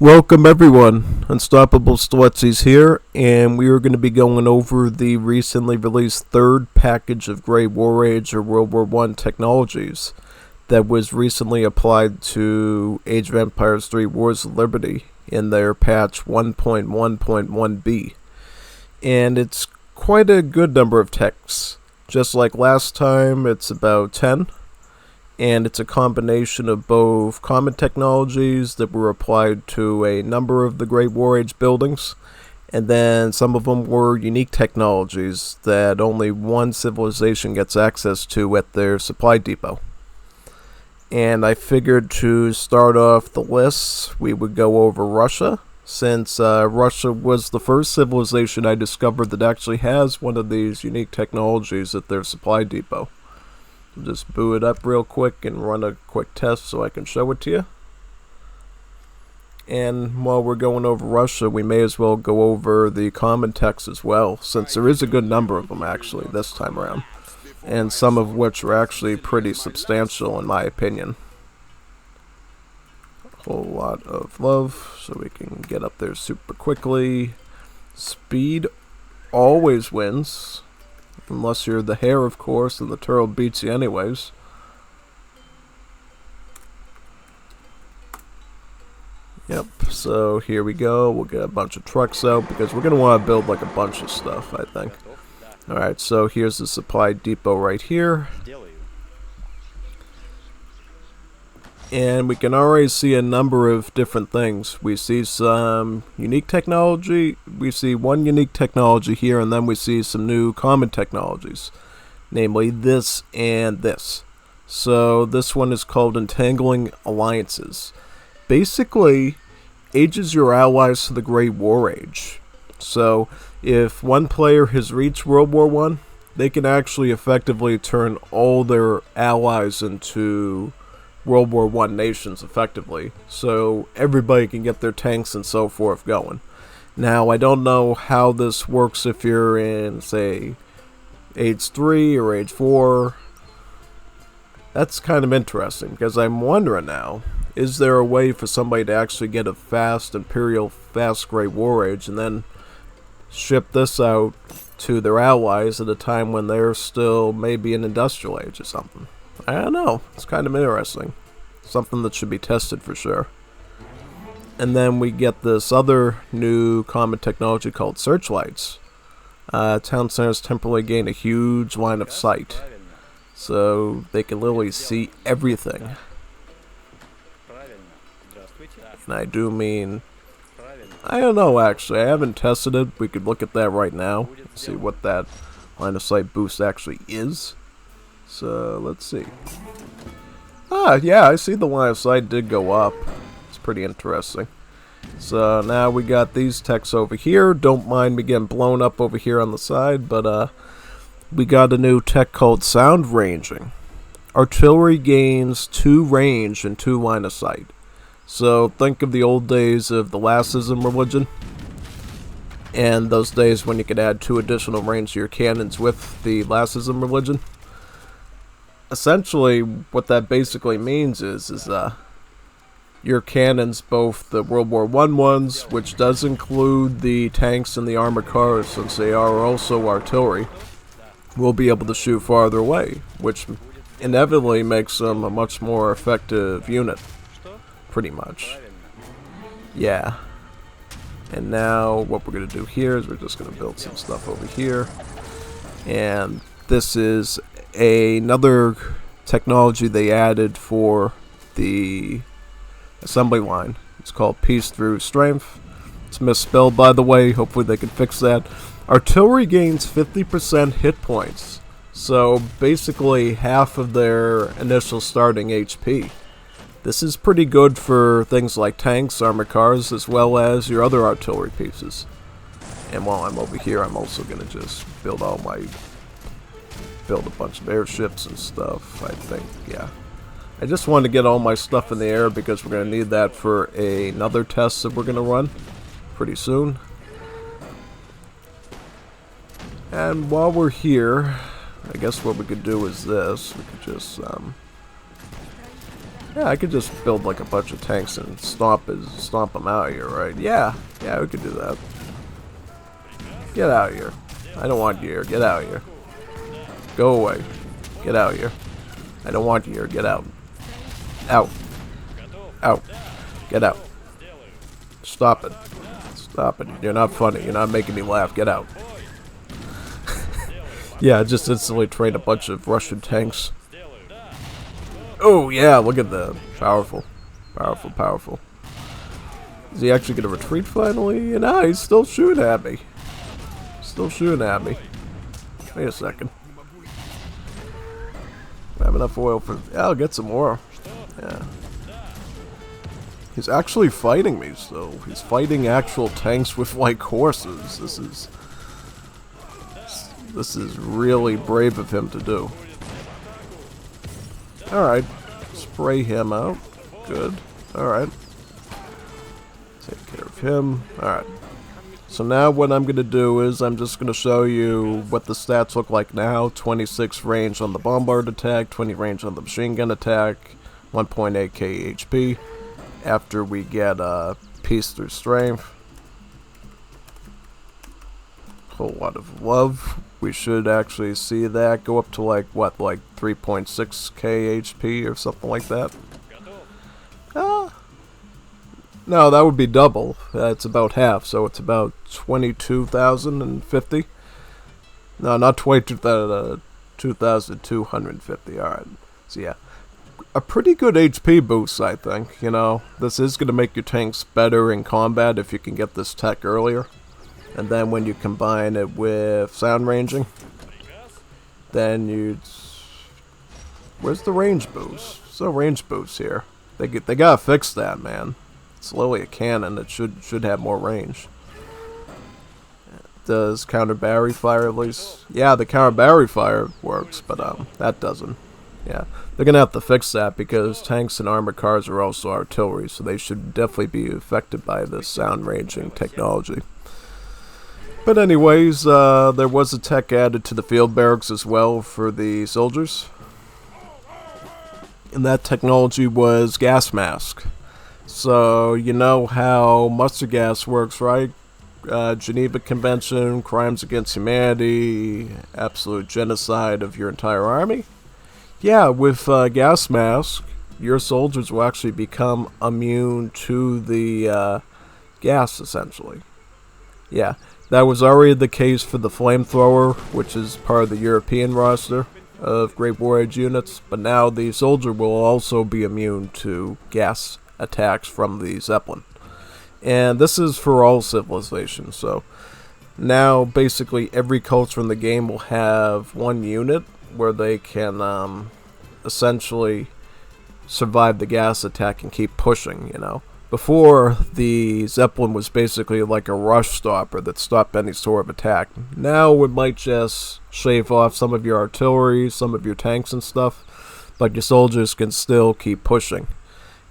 Welcome everyone, Unstoppable Stletzies here, and we are going to be going over the recently released third package of Great War Age or World War I technologies that was recently applied to Age of Empires 3 Wars of Liberty in their patch 1.1.1b. And it's quite a good number of techs. Just like last time, it's about 10. And it's a combination of both common technologies that were applied to a number of the Great War Age buildings, and then some of them were unique technologies that only one civilization gets access to at their supply depot. And I figured to start off the list, we would go over Russia, since Russia was the first civilization I discovered that actually has one of these unique technologies at their supply depot. Just boot it up real quick and run a quick test so I can show it to you. And while we're going over Russia, we may as well go over the common techs as well, since there is a good number of them actually this time around, and some of which are actually pretty substantial in my opinion. A whole lot of love, so we can get up there super quickly. Speed always wins. Unless you're the hare, of course, and the turtle beats you anyways. Yep, so here we go. We'll get a bunch of trucks out because we're going to want to build like a bunch of stuff, I think. Alright, so here's the supply depot right here. And we can already see a number of different things. We see some unique technology. We see one unique technology here, and then we see some new common technologies. Namely this and this. So this one is called Entangling Alliances. Basically, ages your allies to the Great War Age. So if one player has reached World War I, they can actually effectively turn all their allies into World War I nations effectively, so everybody can get their tanks and so forth going. Now, I don't know how this works if you're in, say, Age 3 or Age 4. That's kind of interesting, because I'm wondering now, is there a way for somebody to actually get a fast Imperial, fast Great War Age, and then ship this out to their allies at a time when they're still maybe in Industrial Age or something? I don't know. It's kind of interesting. Something that should be tested for sure. And then we get this other new common technology called searchlights. Town centers temporarily gain a huge line of sight, so they can literally see everything. And I do mean, I don't know actually. I haven't tested it. We could look at that right now and see what that line of sight boost actually is. So, let's see. Yeah, I see the line of sight did go up. It's pretty interesting. So, now we got these techs over here. Don't mind me getting blown up over here on the side, but, we got a new tech called sound ranging. Artillery gains 2 range and 2 line of sight. So, think of the old days of the Lassism religion. And those days when you could add 2 additional range to your cannons with the Lassism religion. Essentially, what that basically means is your cannons, both the World War I ones, which does include the tanks and the armored cars, since they are also artillery, will be able to shoot farther away, which inevitably makes them a much more effective unit, pretty much. Yeah. And now, what we're going to do here is we're just going to build some stuff over here. And this is another technology they added for the assembly line. It's called Peace Through Strength. It's misspelled, by the way. Hopefully they can fix that. Artillery gains 50% hit points. So basically half of their initial starting HP. This is pretty good for things like tanks, armored cars, as well as your other artillery pieces. And while I'm over here, I'm also going to just build a bunch of airships and stuff, I think, yeah. I just wanted to get all my stuff in the air because we're going to need that for another test that we're going to run pretty soon. And while we're here, I guess what we could do is this. We could just, Yeah, I could just build like a bunch of tanks and stomp them out here, right? Yeah, we could do that. Get out of here. I don't want you here. Get out of here. Go away. Get out of here. I don't want you here. Get out. Out. Out. Get out. Stop it. Stop it. You're not funny. You're not making me laugh. Get out. Yeah, just instantly trained a bunch of Russian tanks. Oh, yeah, look at that. Powerful. Powerful, powerful. Is he actually going to retreat finally? No, he's still shooting at me. Still shooting at me. Wait a second. I have enough oil for... Yeah, I'll get some more. Yeah. He's actually fighting me, so he's fighting actual tanks with, like, horses. This is really brave of him to do. Alright. Spray him out. Good. Alright. Take care of him. Alright. So now what I'm going to do is I'm just going to show you what the stats look like now. 26 range on the bombard attack, 20 range on the machine gun attack, 1.8 KHP. After we get peace through strength. Whole lot of love. We should actually see that go up to like 3.6 KHP or something like that. No, that would be double. It's about half, so it's about 22,050. No, not 22,000, 2,250. Alright. So yeah. A pretty good HP boost, I think. You know, this is going to make your tanks better in combat if you can get this tech earlier. And then when you combine it with sound ranging, then you'd... Where's the range boost? There's no range boost here. They gotta fix that, man. It's literally a cannon. It should have more range. Does counter battery fire at least? Yeah, the counter battery fire works, but that doesn't. Yeah, they're gonna have to fix that because tanks and armored cars are also artillery, so they should definitely be affected by this sound ranging technology. But anyways, there was a tech added to the field barracks as well for the soldiers. And that technology was gas mask. So, you know how mustard gas works, right? Geneva Convention, crimes against humanity, absolute genocide of your entire army. Yeah, with gas mask, your soldiers will actually become immune to the gas, essentially. Yeah, that was already the case for the flamethrower, which is part of the European roster of Great War Age units, but now the soldier will also be immune to gas attacks from the Zeppelin. And this is for all civilizations, so now basically every culture in the game will have one unit where they can essentially survive the gas attack and keep pushing, you know. Before, the Zeppelin was basically like a rush stopper that stopped any sort of attack. Now it might just shave off some of your artillery, some of your tanks and stuff, but your soldiers can still keep pushing.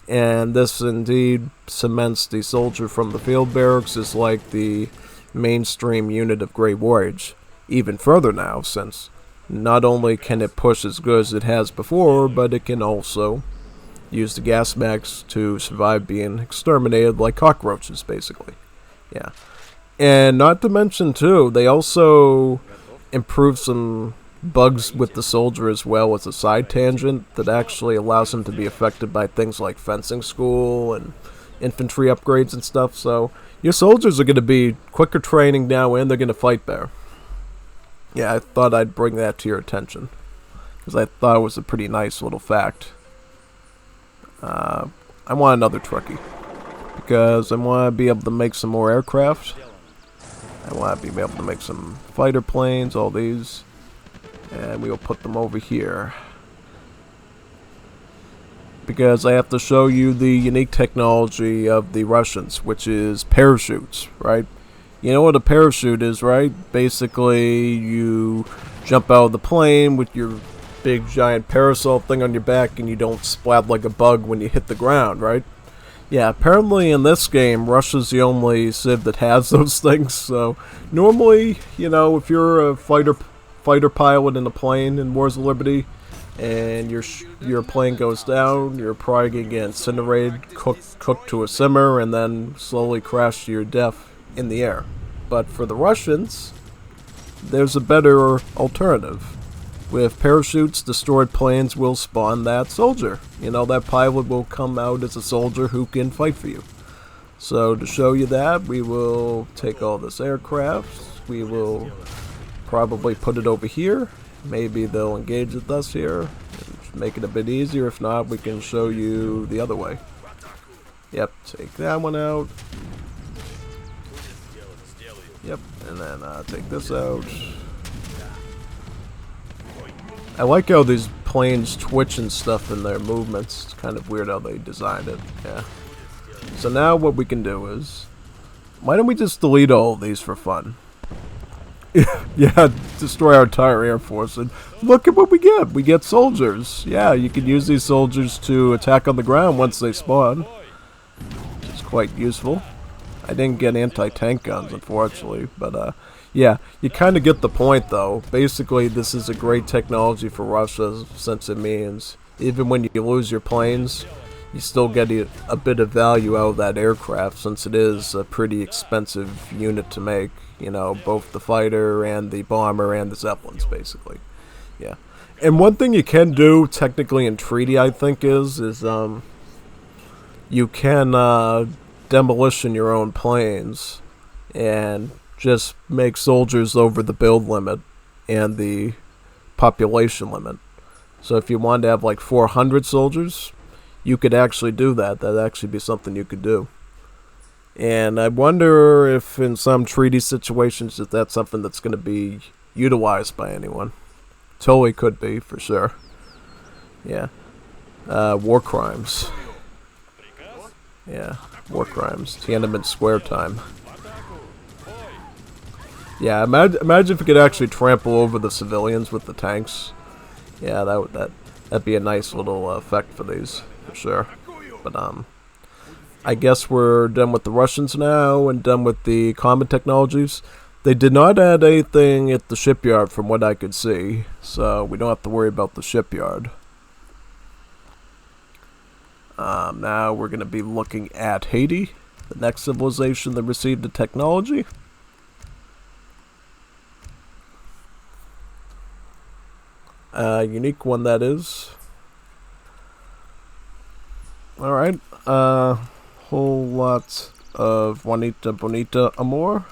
And this indeed cements the soldier from the field barracks as like the mainstream unit of Great War Age. Even further now, since not only can it push as good as it has before, but it can also use the gas masks to survive being exterminated like cockroaches, basically. Yeah. And not to mention, too, they also improved some bugs with the soldier as well as a side tangent that actually allows him to be affected by things like fencing school and infantry upgrades and stuff. So your soldiers are going to be quicker training now and they're going to fight better. Yeah, I thought I'd bring that to your attention because I thought it was a pretty nice little fact. I want another truckie because I want to be able to make some more aircraft. I want to be able to make some fighter planes, all these, and we will put them over here because I have to show you the unique technology of the Russians, which is parachutes, right? You know what a parachute is, right? Basically, you jump out of the plane with your big giant parasol thing on your back and you don't splat like a bug when you hit the ground, right? Yeah, apparently in this game, Russia's the only civ that has those things, so normally, you know, if you're a fighter pilot in a plane in Wars of Liberty, and your plane goes down, you're probably gonna get incinerated, cooked to a simmer, and then slowly crash to your death in the air. But for the Russians, there's a better alternative. With parachutes, destroyed planes will spawn that soldier. You know, that pilot will come out as a soldier who can fight for you. So to show you that, we will take all this aircraft. We will probably put it over here. Maybe they'll engage with us here. Make it a bit easier. If not, we can show you the other way. Yep, take that one out. Yep, and then take this out. I like how these planes twitch and stuff in their movements. It's kind of weird how they designed it. Yeah. So now what we can do is, why don't we just delete all of these for fun? Yeah, destroy our entire air force, and look at what we get. We get soldiers. Yeah, you can use these soldiers to attack on the ground once they spawn, which is quite useful. I didn't get anti-tank guns, unfortunately, but yeah, you kind of get the point, though. Basically, this is a great technology for Russia, since it means even when you lose your planes, you still get a bit of value out of that aircraft, since it is a pretty expensive unit to make. You know, both the fighter and the bomber and the Zeppelins, basically. Yeah. And one thing you can do, technically in treaty, I think, is you can demolition your own planes and just make soldiers over the build limit and the population limit. So if you wanted to have like 400 soldiers, you could actually do that. That'd actually be something you could do. And I wonder if in some treaty situations if that's something that's going to be utilized by anyone. Totally could be, for sure. Yeah. War crimes. Yeah, war crimes. Tiananmen Square time. Yeah, imagine if you could actually trample over the civilians with the tanks. Yeah, that'd be a nice little effect for these, for sure. But I guess we're done with the Russians now and done with the common technologies. They did not add anything at the shipyard from what I could see, so we don't have to worry about the shipyard. Now we're going to be looking at Haiti, the next civilization that received the technology. Unique one, that is. Alright, whole lot of Juanita Bonita Amor,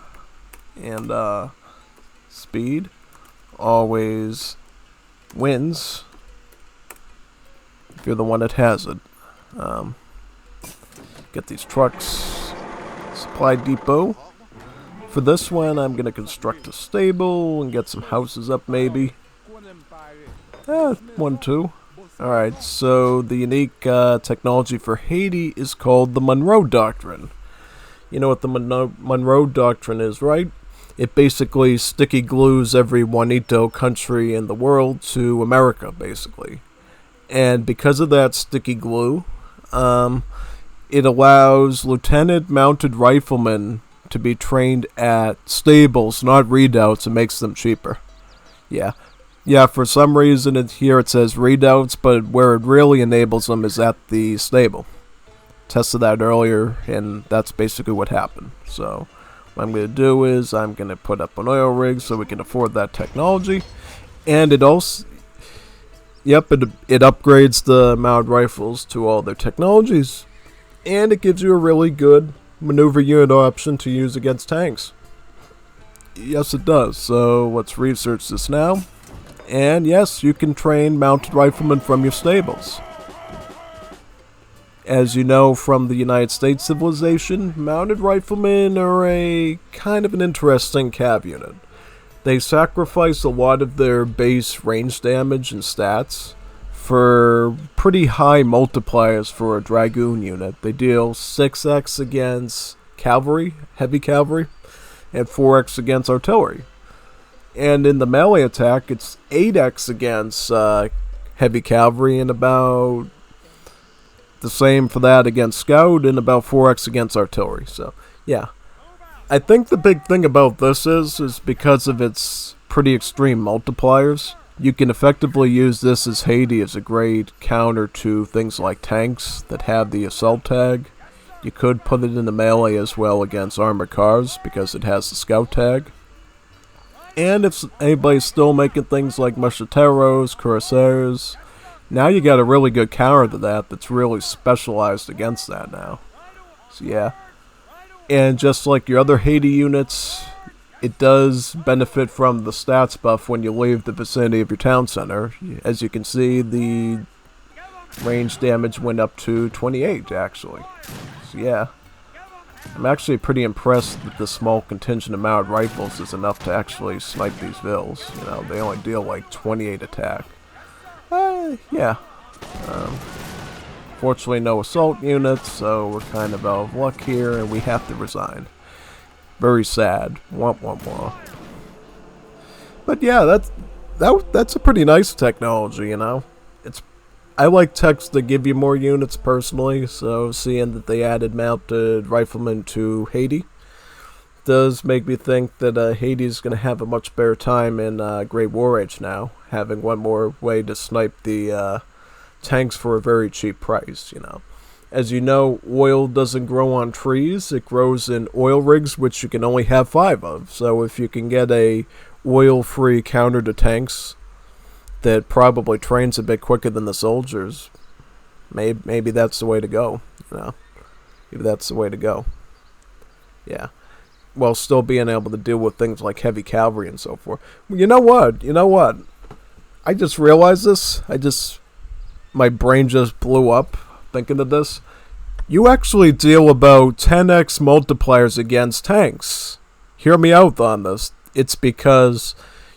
and speed always wins if you're the one that has it. Get these trucks. Supply depot. For this one, I'm gonna construct a stable and get some houses up, maybe. 1, 2. Alright, so the unique technology for Haiti is called the Monroe Doctrine. You know what the Monroe Doctrine is, right? It basically sticky glues every Juanito country in the world to America, basically. And because of that sticky glue, it allows lieutenant mounted riflemen to be trained at stables, not redoubts, and makes them cheaper. Yeah, for some reason here it says redoubts, but where it really enables them is at the stable. Tested that earlier, and that's basically what happened. So what I'm going to do is I'm going to put up an oil rig so we can afford that technology. And it also, yep, it upgrades the mounted rifles to all their technologies. And it gives you a really good maneuver unit option to use against tanks. Yes, it does. So let's research this now. And yes, you can train mounted riflemen from your stables. As you know from the United States civilization, mounted riflemen are a kind of an interesting cav unit. They sacrifice a lot of their base range damage and stats for pretty high multipliers for a dragoon unit. They deal 6x against cavalry, heavy cavalry, and 4x against artillery. And in the melee attack, it's 8x against heavy cavalry and about the same for that against scout and about 4x against artillery. So, yeah. I think the big thing about this is because of its pretty extreme multipliers, You can effectively use this as Haiti as a great counter to things like tanks that have the assault tag. You could put it in the melee as well against armored cars because it has the scout tag. And if anybody's still making things like Macheteros, Cuirassiers, now you got a really good counter to that that's really specialized against that now. So yeah. And just like your other Haiti units, it does benefit from the stats buff when you leave the vicinity of your town center. As you can see, the range damage went up to 28, actually. So yeah. I'm actually pretty impressed that the small contingent of mounted rifles is enough to actually snipe these vills. You know, they only deal like 28 attack. Yeah. Fortunately, no assault units, so we're kind of out of luck here, and we have to resign. Very sad. Womp womp womp. But yeah, that's a pretty nice technology, you know. I like techs that give you more units personally, so seeing that they added mounted riflemen to Haiti does make me think that Haiti is going to have a much better time in Great War Age now, having one more way to snipe the tanks for a very cheap price, you know. As you know, oil doesn't grow on trees, it grows in oil rigs, which you can only have 5 of. So if you can get a oil-free counter to tanks that probably trains a bit quicker than the soldiers, maybe that's the way to go, you know. Maybe that's the way to go. Yeah. While still being able to deal with things like heavy cavalry and so forth. You know what? I just realized this. My brain just blew up thinking of this. You actually deal about 10x multipliers against tanks. Hear me out on this. It's because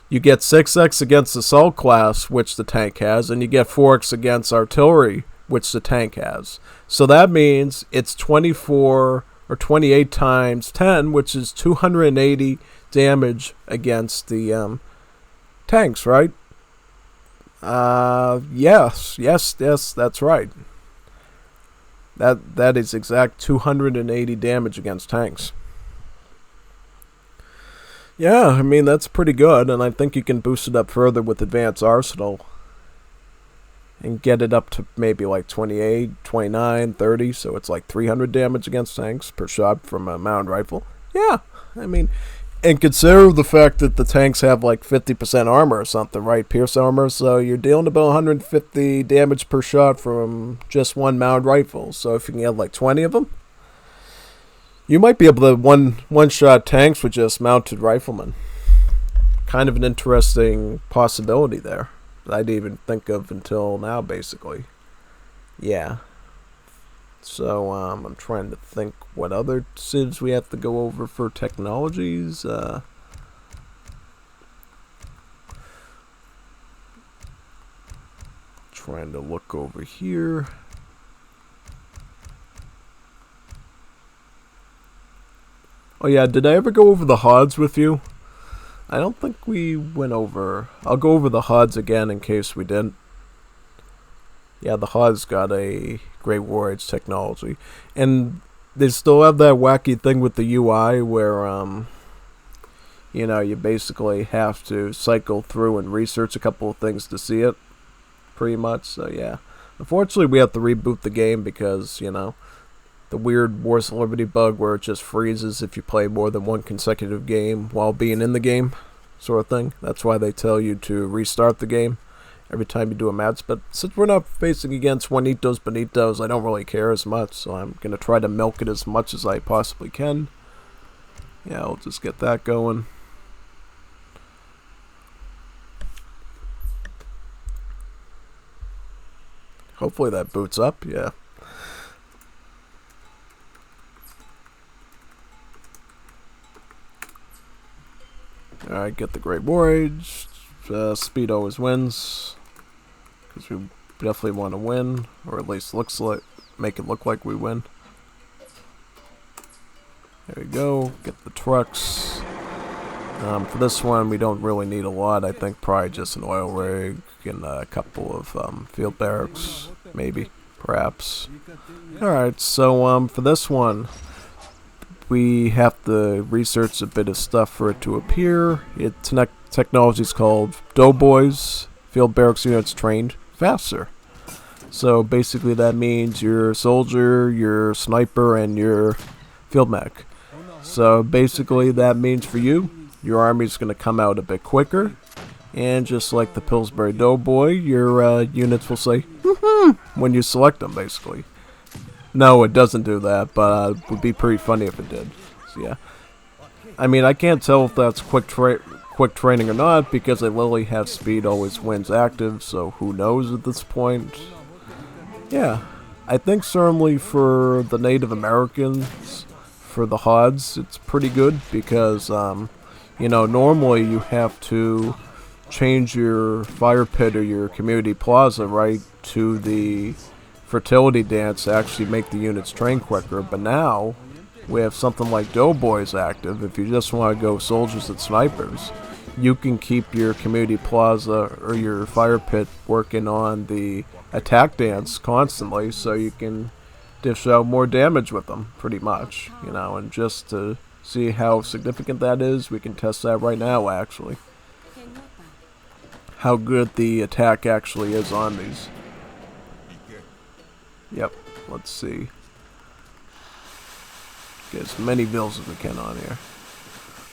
you get 6x against assault class, which the tank has, and you get 4x against artillery, which the tank has. So that means it's 24 or 28 times 10, which is 280 damage against the tanks, right? Yes, that's right. That is exact 280 damage against tanks. Yeah, I mean, that's pretty good, and I think you can boost it up further with Advanced Arsenal and get it up to maybe like 28, 29, 30, so it's like 300 damage against tanks per shot from a mounted rifle. Yeah, I mean, and consider the fact that the tanks have like 50% armor or something, right? Pierce armor, so you're dealing about 150 damage per shot from just one mounted rifle. So if you can get like 20 of them, you might be able to one-shot tanks with just mounted riflemen. Kind of an interesting possibility there that I didn't even think of until now, basically. Yeah. So, I'm trying to think what other civs we have to go over for technologies. Trying to look over here. Oh yeah, did I ever go over the HODs with you? I don't think we went over. I'll go over the HODs again in case we didn't. Yeah, the HODs got a Great War Age technology. And they still have that wacky thing with the UI where, you know, you basically have to cycle through and research a couple of things to see it. Pretty much, so yeah. Unfortunately, we have to reboot the game because, you know, the weird Wars of Liberty bug where it just freezes if you play more than one consecutive game while being in the game, sort of thing. That's why they tell you to restart the game every time you do a match. But since we're not facing against Juanitos Bonitos, I don't really care as much, so I'm going to try to milk it as much as I possibly can. Yeah, I'll just get that going. Hopefully that boots up, yeah. Alright, get the Great War Age. Speed always wins. Because we definitely want to win. Or at least make it look like we win. There we go. Get the trucks. For this one, we don't really need a lot. I think probably just an oil rig and a couple of field barracks. Maybe. Perhaps. Alright, so for this one, we have to research a bit of stuff for it to appear. Technology is called Doughboys. field barracks units trained faster. So basically that means your soldier, your sniper, and your field mech. So basically that means for you, your army's going to come out a bit quicker. And just like the Pillsbury Doughboy, your units will say, when you select them, basically. No, it doesn't do that, but it would be pretty funny if it did. So yeah. I mean, I can't tell if that's quick training or not, because I literally have speed always wins active, so who knows at this point. Yeah, I think certainly for the Native Americans, for the HODs, it's pretty good, because, you know, normally you have to change your fire pit or your community plaza, right, to the fertility dance to actually make the units train quicker, but now we have something like Doughboys active. If you just want to go soldiers and snipers, you can keep your community plaza or your fire pit working on the attack dance constantly, so you can dish out more damage with them, pretty much, you know. And just to see how significant that is, we can test that right now, actually. How good the attack actually is on these. Yep, let's see. Get as many bills as we can on here.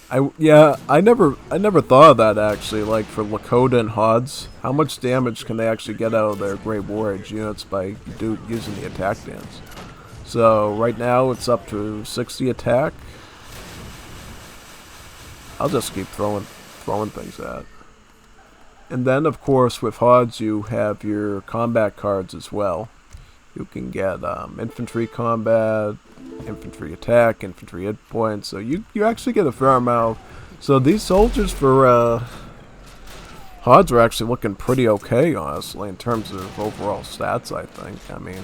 I never thought of that, actually. Like for Lakota and HODs, how much damage can they actually get out of their Great War Age units by using the attack dance? So right now it's up to 60 attack. I'll just keep throwing things at it. And then of course with HODs you have your combat cards as well. You can get infantry combat, infantry attack, infantry hit points. So you actually get a fair amount. So these soldiers for HODs are actually looking pretty okay, honestly, in terms of overall stats, I think. I mean,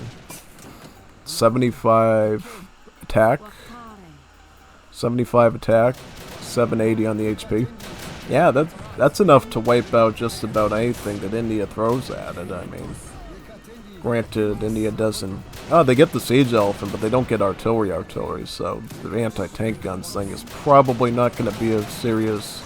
75 attack, 780 on the HP. Yeah, that's enough to wipe out just about anything that India throws at it. I mean, granted, India doesn't... Oh, they get the siege elephant, but they don't get artillery, so the anti-tank guns thing is probably not going to be a serious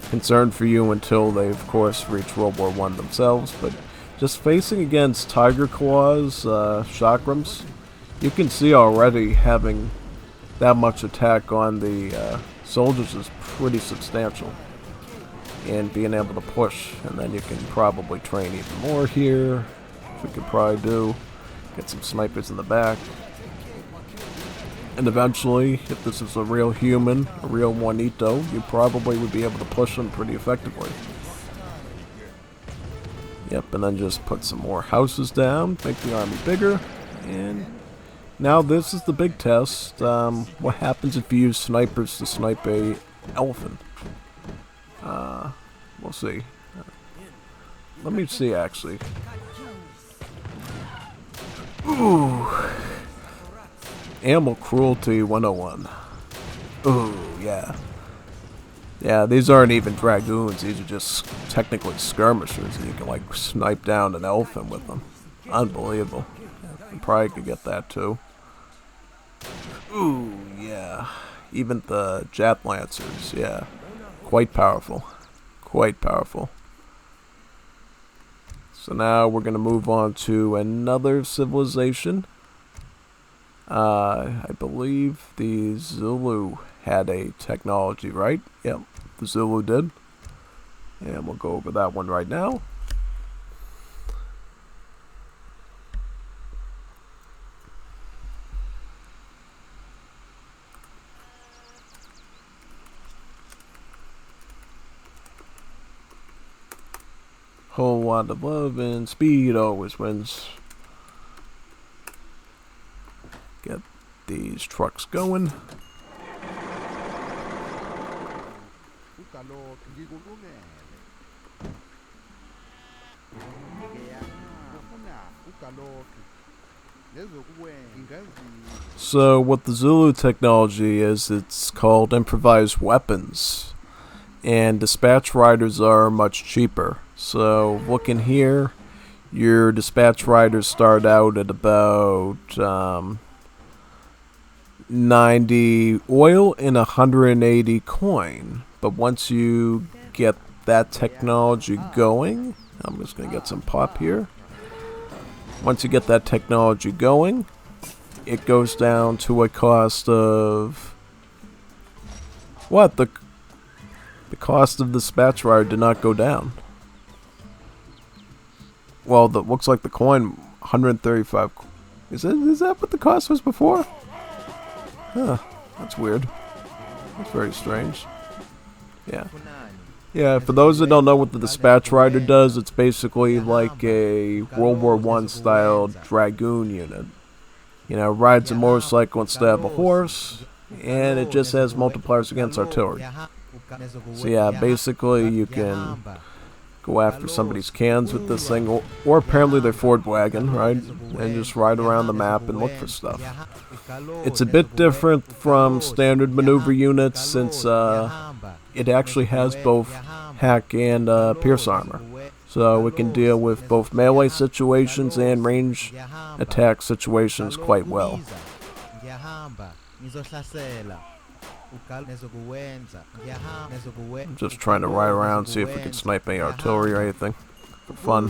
concern for you until they, of course, reach World War I themselves. But just facing against Tiger Claws, Chakrams, you can see already having that much attack on the soldiers is pretty substantial. And being able to push, and then you can probably train even more here, which we could probably do. Get some snipers in the back. And eventually, if this is a real human, a real Juanito, you probably would be able to push them pretty effectively. Yep, and then just put some more houses down, make the army bigger, and now this is the big test. What happens if you use snipers to snipe a elephant? We'll see. Let me see, actually. Ooh. Animal Cruelty 101. Ooh, yeah. Yeah, these aren't even dragoons. These are just technically skirmishers, and you can, like, snipe down an elephant with them. Unbelievable. Yeah, you probably could get that, too. Ooh, yeah. Even the Jat Lancers, yeah. Quite powerful. Quite powerful. So now we're going to move on to another civilization. I believe the Zulu had a technology, right? Yep, the Zulu did. And we'll go over that one right now. Whole lot of love and speed always wins. Get these trucks going. So what the Zulu technology is, it's called improvised weapons. And dispatch riders are much cheaper. So looking here, your dispatch riders start out at about 90 oil and 180 coin. But once you get that technology going, I'm just going to get some pop here. Once you get that technology going, it goes down to a cost of... What? The cost of the dispatch rider did not go down. Well, looks like the coin, 135. Is that what the cost was before? Huh. That's weird. That's very strange. Yeah. Yeah, for those that don't know what the dispatch rider does, it's basically like a World War I style dragoon unit. You know, rides a motorcycle instead of a horse, and it just has multipliers against artillery. So yeah, basically you can go after somebody's cans with this thing, or apparently their Ford wagon, right? And just ride around the map and look for stuff. It's a bit different from standard maneuver units since it actually has both hack and pierce armor. So it can deal with both melee situations and range attack situations quite well. I'm just trying to ride around, see if we can snipe any artillery or anything for fun.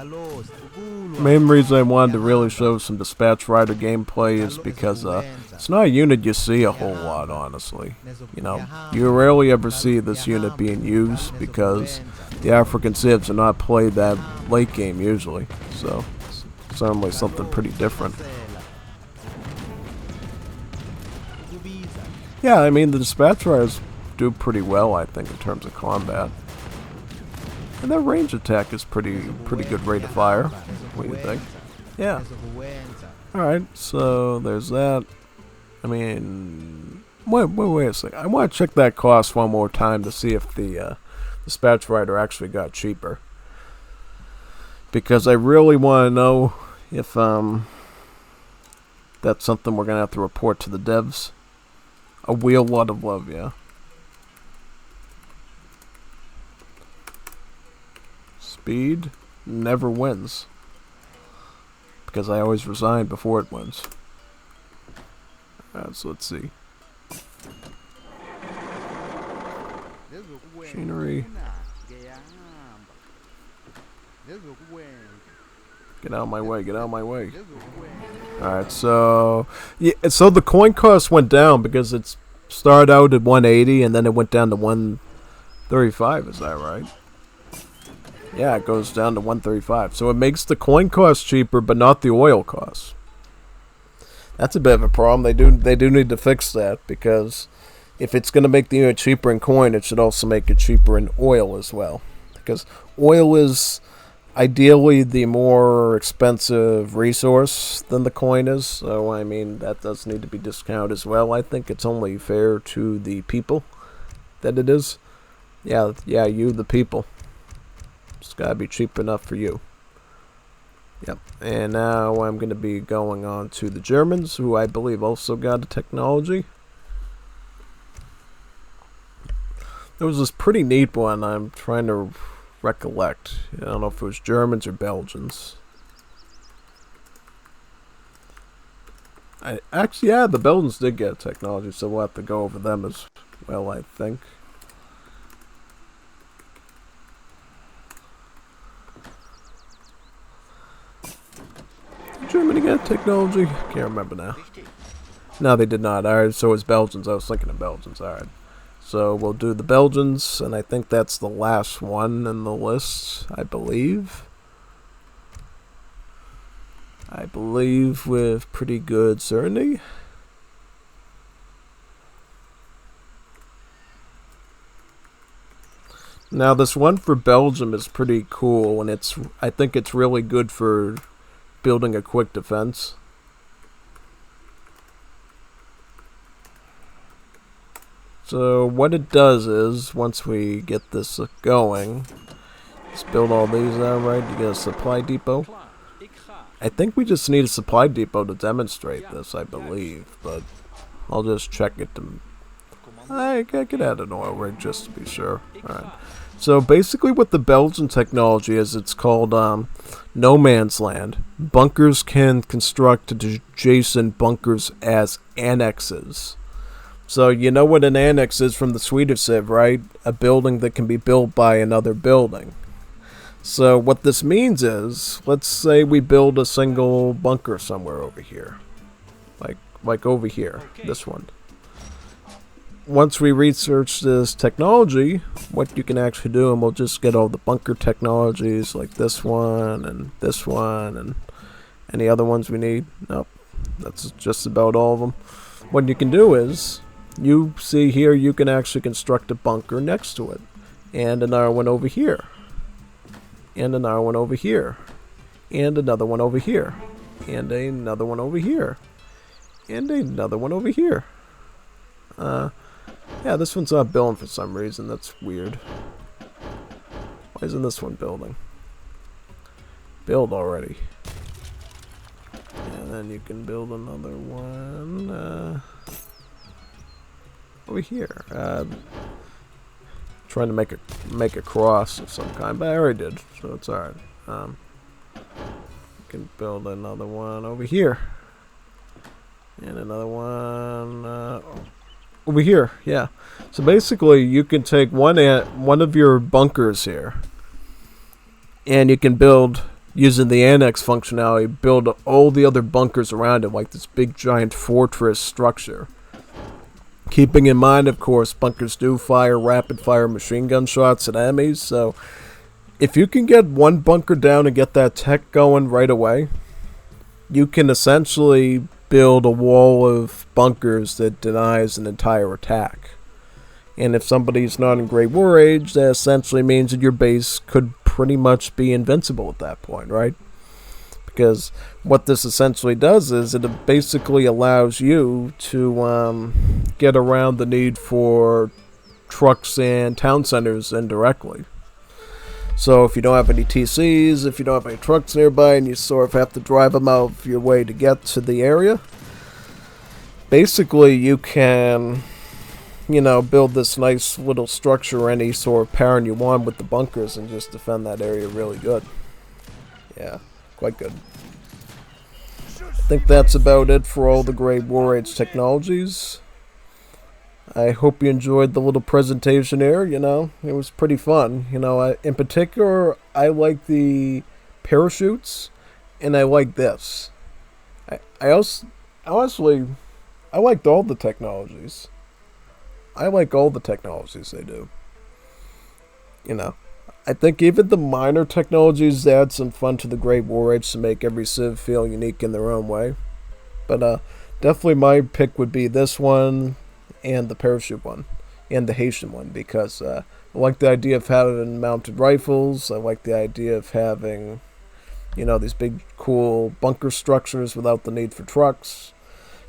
The main reason I wanted to really show some dispatch rider gameplay is because it's not a unit you see a whole lot, honestly. You know, you rarely ever see this unit being used because the African civs are not played that late game usually. So it's certainly something pretty different. Yeah, I mean, the dispatch riders do pretty well, I think, in terms of combat. And their range attack is pretty good rate of fire. What do you think? Yeah. Alright, so there's that. I mean, wait a second. I want to check that cost one more time to see if the dispatch rider actually got cheaper. Because I really want to know if that's something we're going to have to report to the devs. A wheel lot of love, yeah. Speed never wins. Because I always resign before it wins. Alright, so let's see. Machinery. Get out of my way, get out of my way. Alright, so yeah, so the coin cost went down because it started out at 180 and then it went down to 135, is that right? Yeah, it goes down to 135. So it makes the coin cost cheaper but not the oil cost. That's a bit of a problem. They do need to fix that, because if it's going to make the unit cheaper in coin, it should also make it cheaper in oil as well. Because oil is ideally the more expensive resource than the coin is, so I mean that does need to be discounted as well. I think it's only fair to the people that it is. Yeah, you the people. It's gotta be cheap enough for you. Yep. And now I'm gonna be going on to the Germans, who I believe also got a technology. There was this pretty neat one I'm trying to recollect. I don't know if it was Germans or Belgians. Actually, yeah, the Belgians did get technology, so we'll have to go over them as well, I think. Did Germany get technology? Can't remember now. No, they did not. Alright, so it's Belgians. I was thinking of Belgians. Alright. So we'll do the Belgians, and I think that's the last one in the list, I believe. I believe with pretty good certainty. Now this one for Belgium is pretty cool, and I think it's really good for building a quick defense. So what it does is, once we get this going, let's build all these out, right? You get a supply depot. I think we just need a supply depot to demonstrate this, I believe, but I'll just check it to... I could add an oil rig just to be sure. Alright. So basically what the Belgian technology is, it's called No Man's Land. Bunkers can construct adjacent bunkers as annexes. So you know what an annex is from the Swedish Civ, right? A building that can be built by another building. So what this means is, let's say we build a single bunker somewhere over here. Like over here, this one. Once we research this technology, what you can actually do, and we'll just get all the bunker technologies like this one and any other ones we need. Nope, that's just about all of them. What you can do is, you see here, you can actually construct a bunker next to it. And another one over here. And another one over here. And another one over here. And another one over here. And another one over here. Yeah, this one's not building for some reason. That's weird. Why isn't this one building? Build already. And then you can build another one over here. Trying to make a cross of some kind, but I already did, so it's alright. You can build another one over here. And another one over here, yeah. So basically, you can take one of your bunkers here, and you can build, using the annex functionality, build all the other bunkers around it, like this big giant fortress structure. Keeping in mind, of course, bunkers do fire rapid fire machine gun shots at enemies, so if you can get one bunker down and get that tech going right away, you can essentially build a wall of bunkers that denies an entire attack. And if somebody's not in Great War Age, that essentially means that your base could pretty much be invincible at that point, right? Because what this essentially does is it basically allows you to get around the need for trucks and town centers indirectly. So if you don't have any TCs, if you don't have any trucks nearby, and you sort of have to drive them out of your way to get to the area, basically you can, build this nice little structure, any sort of pattern you want with the bunkers, and just defend that area really good. Yeah, quite good. I think that's about it for all the Great War Age technologies. I hope you enjoyed the little presentation here, it was pretty fun. In particular, I like the parachutes, and I like this. I liked all the technologies. I like all the technologies they do. I think even the minor technologies add some fun to the Great War Age to make every civ feel unique in their own way. But definitely my pick would be this one, and the parachute one, and the Haitian one, because I like the idea of having mounted rifles. I like the idea of having, these big cool bunker structures without the need for trucks.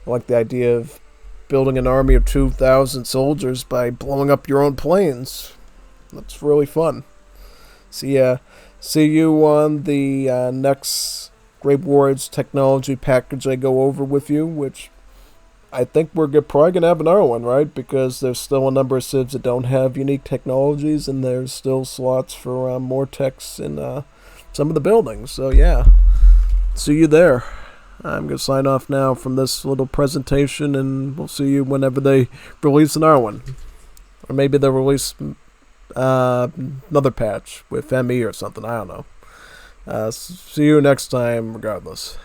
I like the idea of building an army of 2,000 soldiers by blowing up your own planes. That's really fun. So see you on the next Great War Age technology package I go over with you, which I think we're probably going to have another one, right? Because there's still a number of civs that don't have unique technologies, and there's still slots for more techs in some of the buildings. So yeah, see you there. I'm going to sign off now from this little presentation, and we'll see you whenever they release another one. Or maybe they'll release another patch with ME or something, I don't know. See you next time regardless.